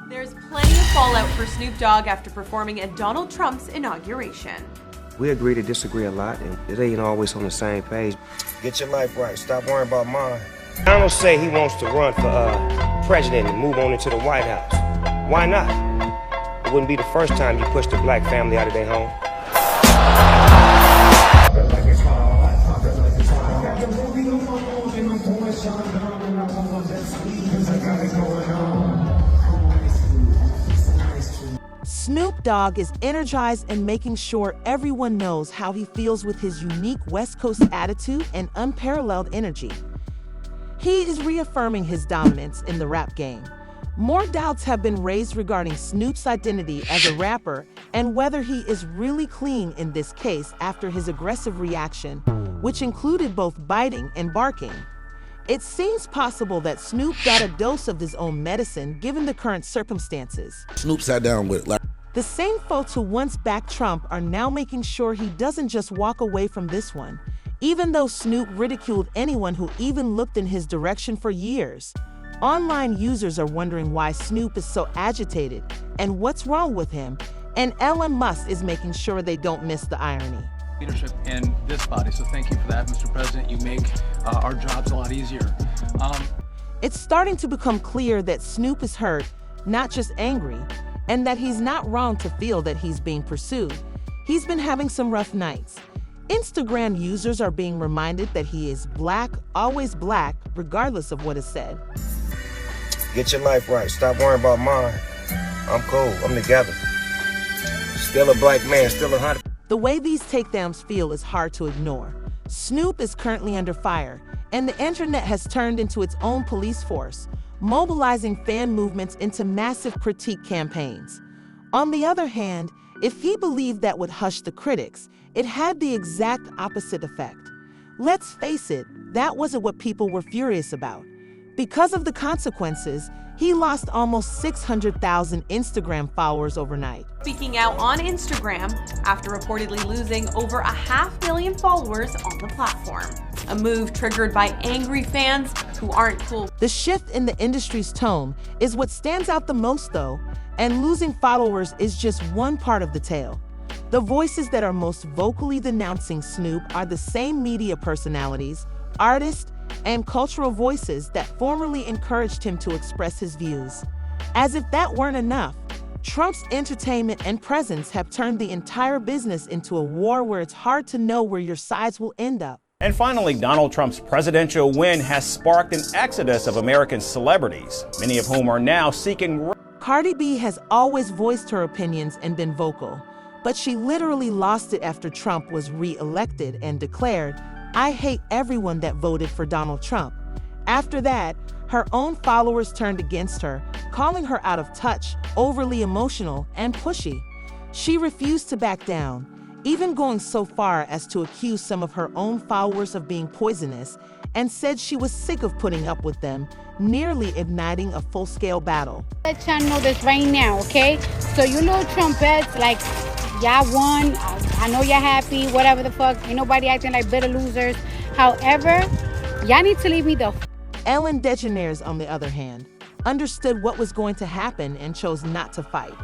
There's plenty of fallout for Snoop Dogg after performing at Donald Trump's inauguration. We agree to disagree a lot, and it ain't always on the same page. Get your life right. Stop worrying about mine. Donald say he wants to run for president and move on into the White House. Why not? It wouldn't be the first time you pushed a black family out of their home. Snoop Dogg is energized and making sure everyone knows how he feels with his unique West Coast attitude and unparalleled energy. He is reaffirming his dominance in the rap game. More doubts have been raised regarding Snoop's identity as a rapper and whether he is really clean in this case after his aggressive reaction, which included both biting and barking. It seems possible that Snoop got a dose of his own medicine given the current circumstances. Snoop sat down with The same folks who once backed Trump are now making sure he doesn't just walk away from this one, even though Snoop ridiculed anyone who even looked in his direction for years. Online users are wondering why Snoop is so agitated and what's wrong with him, and Elon Musk is making sure they don't miss the irony. Leadership in this body, so thank you for that, Mr. President. You make our jobs a lot easier. It's starting to become clear that Snoop is hurt, not just angry, and that he's not wrong to feel that he's being pursued. He's been having some rough nights. Instagram users are being reminded that he is black, always black, regardless of what is said. Get your life right. Stop worrying about mine. I'm cool. I'm together. Still a black man, still 100. The way these takedowns feel is hard to ignore. Snoop is currently under fire, and the internet has turned into its own police force, mobilizing fan movements into massive critique campaigns. On the other hand, if he believed that would hush the critics, it had the exact opposite effect. Let's face it, that wasn't what people were furious about. Because of the consequences, he lost almost 600,000 Instagram followers overnight. Speaking out on Instagram after reportedly losing over 500,000 followers on the platform. A move triggered by angry fans who aren't cool. The shift in the industry's tone is what stands out the most, though, and losing followers is just one part of the tale. The voices that are most vocally denouncing Snoop are the same media personalities, artists, and cultural voices that formerly encouraged him to express his views. As if that weren't enough, Trump's entertainment and presence have turned the entire business into a war where it's hard to know where your sides will end up. And finally, Donald Trump's presidential win has sparked an exodus of American celebrities, many of whom are now seeking. Cardi B has always voiced her opinions and been vocal, but she literally lost it after Trump was re-elected and declared, "I hate everyone that voted for Donald Trump." After that, her own followers turned against her, calling her out of touch, overly emotional, and pushy. She refused to back down, even going so far as to accuse some of her own followers of being poisonous, and said she was sick of putting up with them, nearly igniting a full-scale battle. Let y'all know this right now, okay? So you little Trumpets, like, y'all won, I know y'all happy, whatever the fuck, ain't nobody acting like bitter losers. However, y'all need to leave me the Ellen DeGeneres, on the other hand, understood what was going to happen and chose not to fight.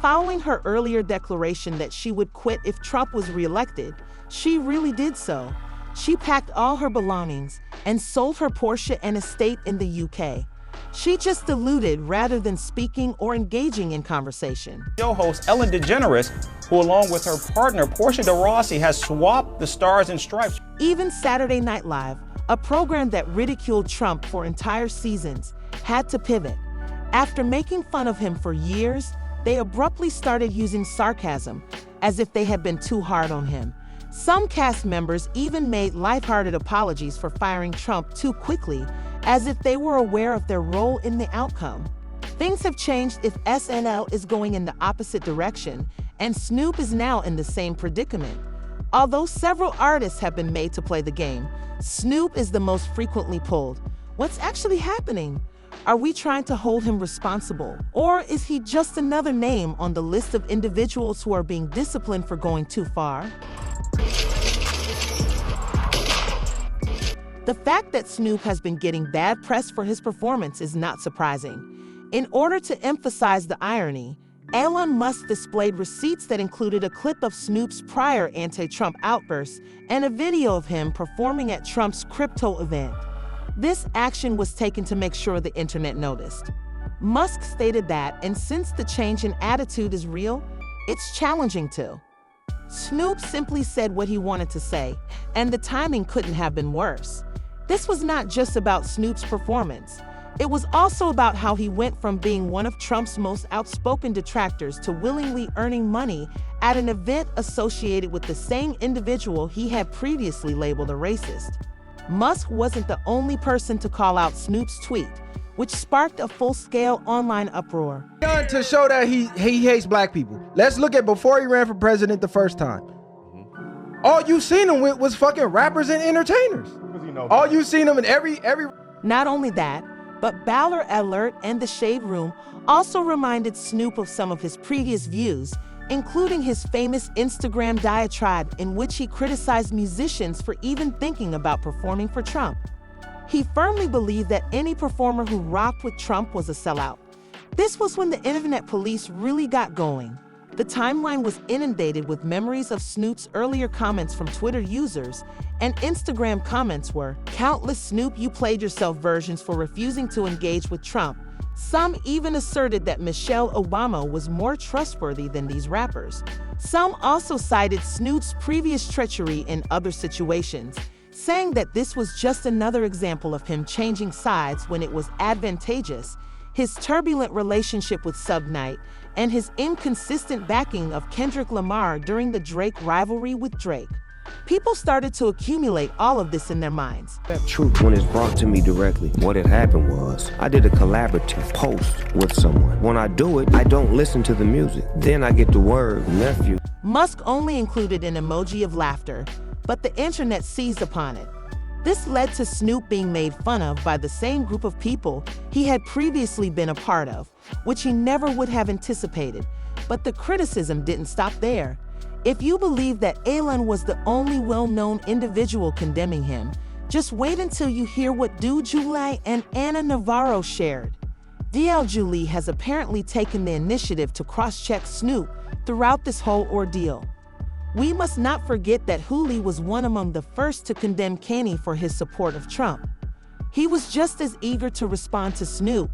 Following her earlier declaration that she would quit if Trump was reelected, she really did so. She packed all her belongings and sold her Porsche and estate in the UK. She just alluded rather than speaking or engaging in conversation. Show host Ellen DeGeneres, who along with her partner Portia de Rossi has swapped the stars and stripes. Even Saturday Night Live, a program that ridiculed Trump for entire seasons, had to pivot. After making fun of him for years, they abruptly started using sarcasm, as if they had been too hard on him. Some cast members even made lighthearted apologies for firing Trump too quickly, as if they were aware of their role in the outcome. Things have changed if SNL is going in the opposite direction, and Snoop is now in the same predicament. Although several artists have been made to play the game, Snoop is the most frequently pulled. What's actually happening? Are we trying to hold him responsible? Or is he just another name on the list of individuals who are being disciplined for going too far? The fact that Snoop has been getting bad press for his performance is not surprising. In order to emphasize the irony, Elon Musk displayed receipts that included a clip of Snoop's prior anti-Trump outbursts and a video of him performing at Trump's crypto event. This action was taken to make sure the internet noticed. Musk stated that, and since the change in attitude is real, it's challenging too. Snoop simply said what he wanted to say, and the timing couldn't have been worse. This was not just about Snoop's performance. It was also about how he went from being one of Trump's most outspoken detractors to willingly earning money at an event associated with the same individual he had previously labeled a racist. Musk wasn't the only person to call out Snoop's tweet, which sparked a full-scale online uproar. To show that he hates black people. Let's look at before he ran for president the first time. All you seen him with was fucking rappers and entertainers. All you seen him in every. Not only that, but Baller Alert and The Shade Room also reminded Snoop of some of his previous views, including his famous Instagram diatribe in which he criticized musicians for even thinking about performing for Trump. He firmly believed that any performer who rocked with Trump was a sellout. This was when the internet police really got going. The timeline was inundated with memories of Snoop's earlier comments from Twitter users, and Instagram comments were countless "Snoop, you played yourself" versions for refusing to engage with Trump. Some even asserted that Michelle Obama was more trustworthy than these rappers. Some also cited Snoop's previous treachery in other situations, saying that this was just another example of him changing sides when it was advantageous, his turbulent relationship with Suge Knight, and his inconsistent backing of Kendrick Lamar during the Drake rivalry with Drake. People started to accumulate all of this in their minds. Truth when it's brought to me directly. What had happened was, I did a collaborative post with someone. When I do it, I don't listen to the music. Then I get the word, nephew. Musk only included an emoji of laughter, but the internet seized upon it. This led to Snoop being made fun of by the same group of people he had previously been a part of, which he never would have anticipated. But the criticism didn't stop there. If you believe that Elon was the only well-known individual condemning him, just wait until you hear what Dude Julie and Anna Navarro shared. DL Julie has apparently taken the initiative to cross-check Snoop throughout this whole ordeal. We must not forget that Hooli was one among the first to condemn Kanye for his support of Trump. He was just as eager to respond to Snoop,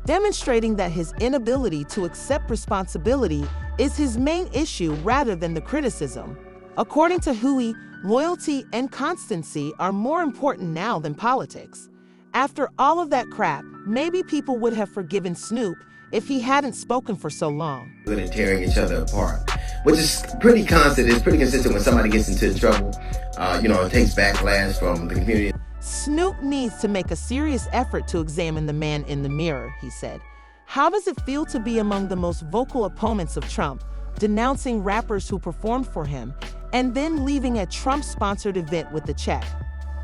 demonstrating that his inability to accept responsibility is his main issue rather than the criticism. According to Hooli, loyalty and constancy are more important now than politics. After all of that crap, maybe people would have forgiven Snoop if he hadn't spoken for so long. Good at tearing each other apart, which is pretty constant. It's pretty consistent when somebody gets into trouble. It takes backlash from the community. Snoop needs to make a serious effort to examine the man in the mirror, he said. How does it feel to be among the most vocal opponents of Trump, denouncing rappers who performed for him, and then leaving a Trump-sponsored event with a check?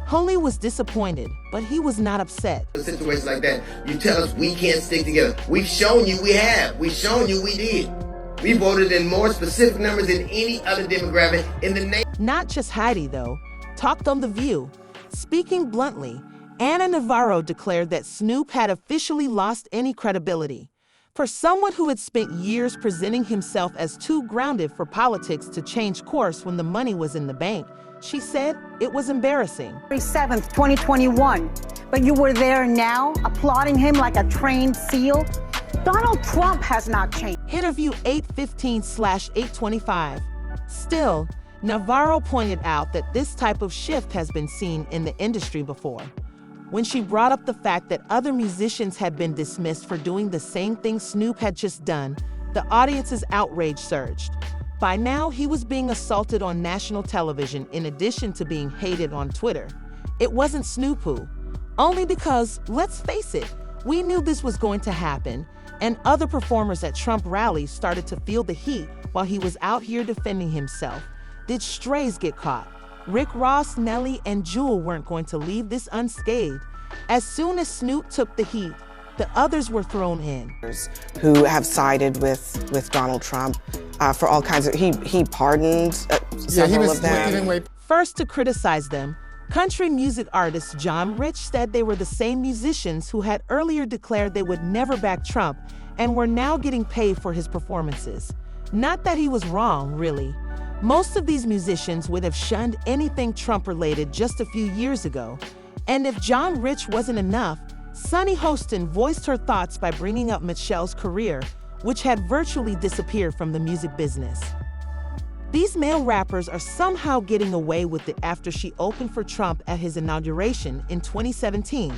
Holy was disappointed, but he was not upset. In situations like that, you tell us we can't stick together. We've shown you we have. We've shown you we did. We voted in more specific numbers than any other demographic in the nation. Not just Heidi, though, talked on The View. Speaking bluntly, Anna Navarro declared that Snoop had officially lost any credibility. For someone who had spent years presenting himself as too grounded for politics to change course when the money was in the bank, she said it was embarrassing. February 7th, 2021, but you were there now, applauding him like a trained seal? Donald Trump has not changed. Interview 815/825. Still, Navarro pointed out that this type of shift has been seen in the industry before. When she brought up the fact that other musicians had been dismissed for doing the same thing Snoop had just done, the audience's outrage surged. By now, he was being assaulted on national television in addition to being hated on Twitter. It wasn't Snoop who. Only because, let's face it, we knew this was going to happen, and other performers at Trump rallies started to feel the heat while he was out here defending himself. Did strays get caught? Rick Ross, Nelly, and Jewel weren't going to leave this unscathed. As soon as Snoop took the heat, the others were thrown in. Who have sided with Donald Trump for all kinds of, he pardoned several of them. First to criticize them, Country music artist John Rich said they were the same musicians who had earlier declared they would never back Trump and were now getting paid for his performances. Not that he was wrong, really. Most of these musicians would have shunned anything Trump-related just a few years ago. And if John Rich wasn't enough, Sunny Hostin voiced her thoughts by bringing up Michelle's career, which had virtually disappeared from the music business. These male rappers are somehow getting away with it after she opened for Trump at his inauguration in 2017.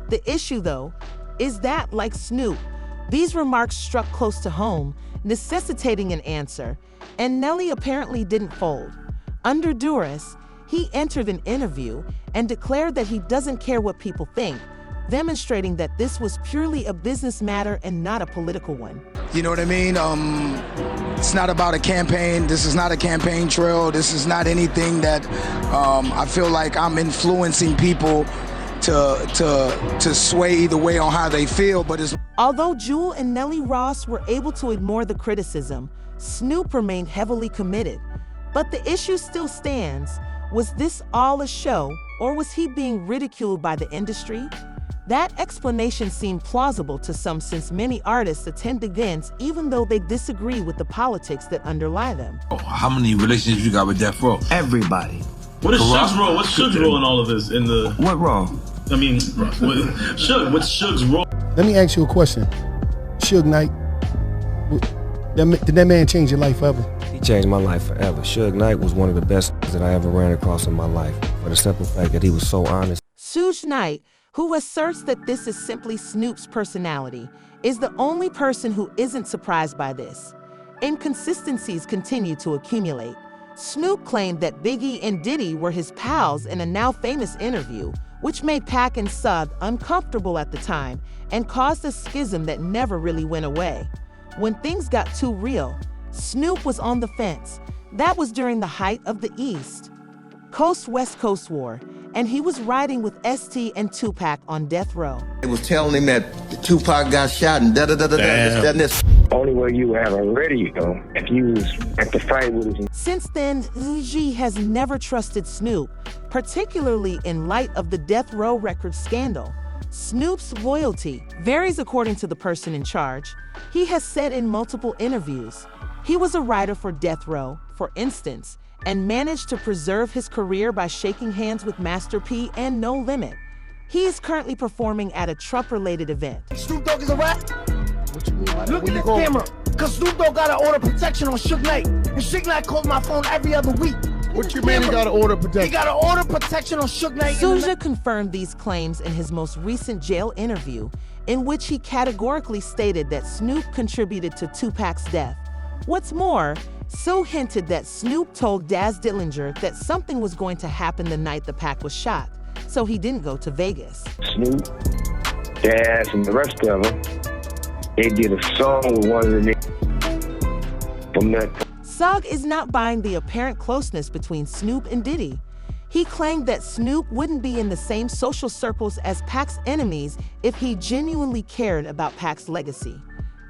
The issue, though, is that, like Snoop, these remarks struck close to home, necessitating an answer, and Nelly apparently didn't fold. Under duress, he entered an interview and declared that he doesn't care what people think, demonstrating that this was purely a business matter and not a political one. You know what I mean? It's not about a campaign. This is not a campaign trail. This is not anything that I feel like I'm influencing people to sway either way on how they feel. But it's Although Jewel and Nelly Ross were able to ignore the criticism, Snoop remained heavily committed. But the issue still stands. Was this all a show, or was he being ridiculed by the industry? That explanation seemed plausible to some, since many artists attend events even though they disagree with the politics that underlie them. How many relationships you got with Death Row? Everybody. What is Suge's role? What's Suge's role in all of this? What role? I mean, what's Suge's role? Let me ask you a question. Suge Knight, did that man change your life forever? He changed my life forever. Suge Knight was one of the best that I ever ran across in my life, for the simple fact that he was so honest. Suge Knight, who asserts that this is simply Snoop's personality, is the only person who isn't surprised by this. Inconsistencies continue to accumulate. Snoop claimed that Biggie and Diddy were his pals in a now famous interview, which made Pac and Sug uncomfortable at the time and caused a schism that never really went away. When things got too real, Snoop was on the fence. That was during the height of the East Coast-West Coast War, and he was riding with ST and Tupac on death row. They was telling him that Tupac got shot and this. Only way you would have a radio if you was at the fight with him. Since then, Uzi has never trusted Snoop, particularly in light of the Death Row Records scandal. Snoop's loyalty varies according to the person in charge. He has said in multiple interviews he was a writer for Death Row, for instance, and managed to preserve his career by shaking hands with Master P and No Limit. He is currently performing at a Trump-related event. Snoop Dogg is a rat? What you mean? Look at this camera, because Snoop Dogg got to order protection on Suge Knight. And Suge Knight calls my phone every other week. What you mean he got to order protection? He got to order protection on Suge Knight. Sousa confirmed these claims in his most recent jail interview, in which he categorically stated that Snoop contributed to Tupac's death. What's more, Sue hinted that Snoop told Daz Dillinger that something was going to happen the night the Pac was shot, so he didn't go to Vegas. Snoop, Daz, and the rest of them, they did a song with one of the niggas from that. Sugg is not buying the apparent closeness between Snoop and Diddy. He claimed that Snoop wouldn't be in the same social circles as Pac's enemies if he genuinely cared about Pac's legacy.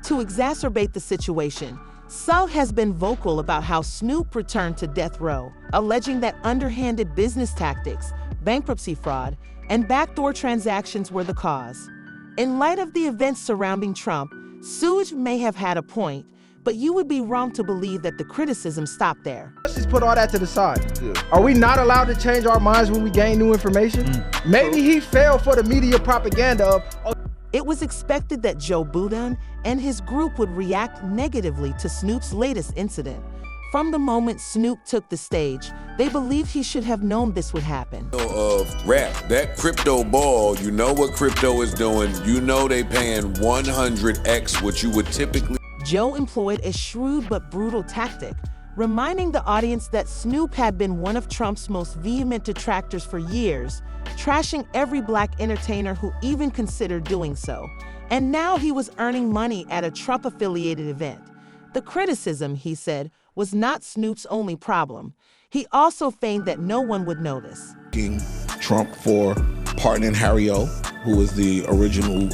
To exacerbate the situation, Sugg has been vocal about how Snoop returned to death row, alleging that underhanded business tactics, bankruptcy fraud, and backdoor transactions were the cause. In light of the events surrounding Trump, Suge may have had a point, but you would be wrong to believe that the criticism stopped there. Let's just put all that to the side. Are we not allowed to change our minds when we gain new information? Maybe he fell for the media propaganda of... It was expected that Joe Budden and his group would react negatively to Snoop's latest incident. From the moment Snoop took the stage, they believed he should have known this would happen. Of rap, that crypto ball, you know what crypto is doing. You know they paying 100x what you would typically... Joe employed a shrewd but brutal tactic, reminding the audience that Snoop had been one of Trump's most vehement detractors for years, trashing every black entertainer who even considered doing so. And now he was earning money at a Trump-affiliated event. The criticism, he said, was not Snoop's only problem. He also feigned that no one would notice. Trump for pardoning Harry O, who was the original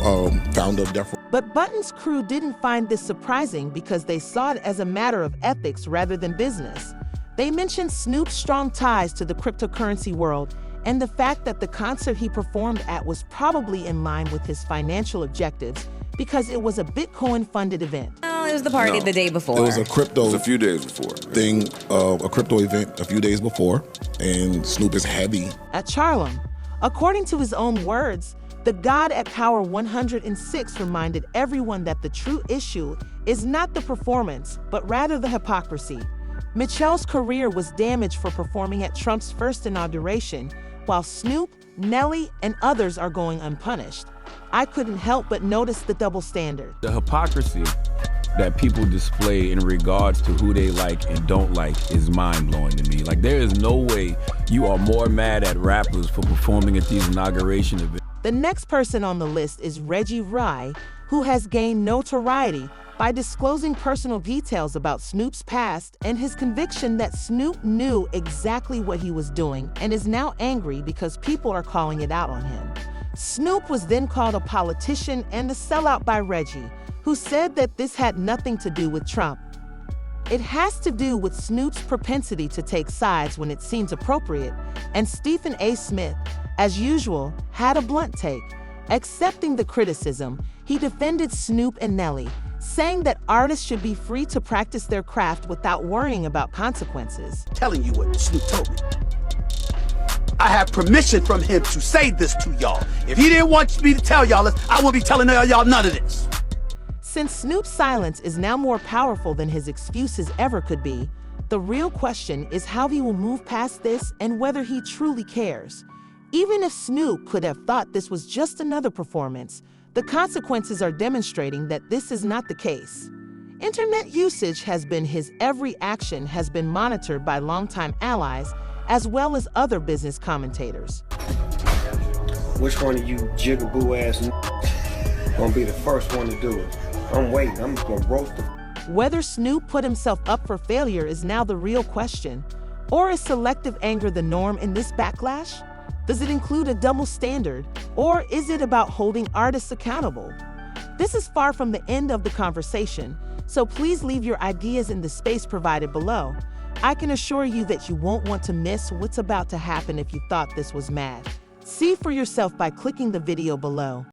founder of Death Row. But Button's crew didn't find this surprising because they saw it as a matter of ethics rather than business. They mentioned Snoop's strong ties to the cryptocurrency world and the fact that the concert he performed at was probably in line with his financial objectives because it was a Bitcoin-funded event. Oh, it was the party the day before. It was a crypto. It was a few days before. Thing, a crypto event a few days before, and Snoop is heavy. At Charlem, according to his own words, the God at Power 106 reminded everyone that the true issue is not the performance, but rather the hypocrisy. Michelle's career was damaged for performing at Trump's first inauguration, while Snoop, Nelly, and others are going unpunished. I couldn't help but notice the double standard. The hypocrisy that people display in regards to who they like and don't like is mind-blowing to me. Like, there is no way you are more mad at rappers for performing at these inauguration events. The next person on the list is Reggie Rye, who has gained notoriety by disclosing personal details about Snoop's past and his conviction that Snoop knew exactly what he was doing and is now angry because people are calling it out on him. Snoop was then called a politician and a sellout by Reggie, who said that this had nothing to do with Trump. It has to do with Snoop's propensity to take sides when it seems appropriate, and Stephen A. Smith, as usual, had a blunt take. Accepting the criticism, he defended Snoop and Nelly, saying that artists should be free to practice their craft without worrying about consequences. Telling you what Snoop told me. I have permission from him to say this to y'all. If he didn't want me to tell y'all this, I won't be telling y'all none of this. Since Snoop's silence is now more powerful than his excuses ever could be, the real question is how he will move past this and whether he truly cares. Even if Snoop could have thought this was just another performance, the consequences are demonstrating that this is not the case. Internet usage has been his every action has been monitored by longtime allies as well as other business commentators. Which one of you jigaboo ass gonna be the first one to do it? I'm waiting. I'm gonna roast him. Whether Snoop put himself up for failure is now the real question. Or is selective anger the norm in this backlash? Does it include a double standard? Or is it about holding artists accountable? This is far from the end of the conversation, so please leave your ideas in the space provided below. I can assure you that you won't want to miss what's about to happen if you thought this was mad. See for yourself by clicking the video below.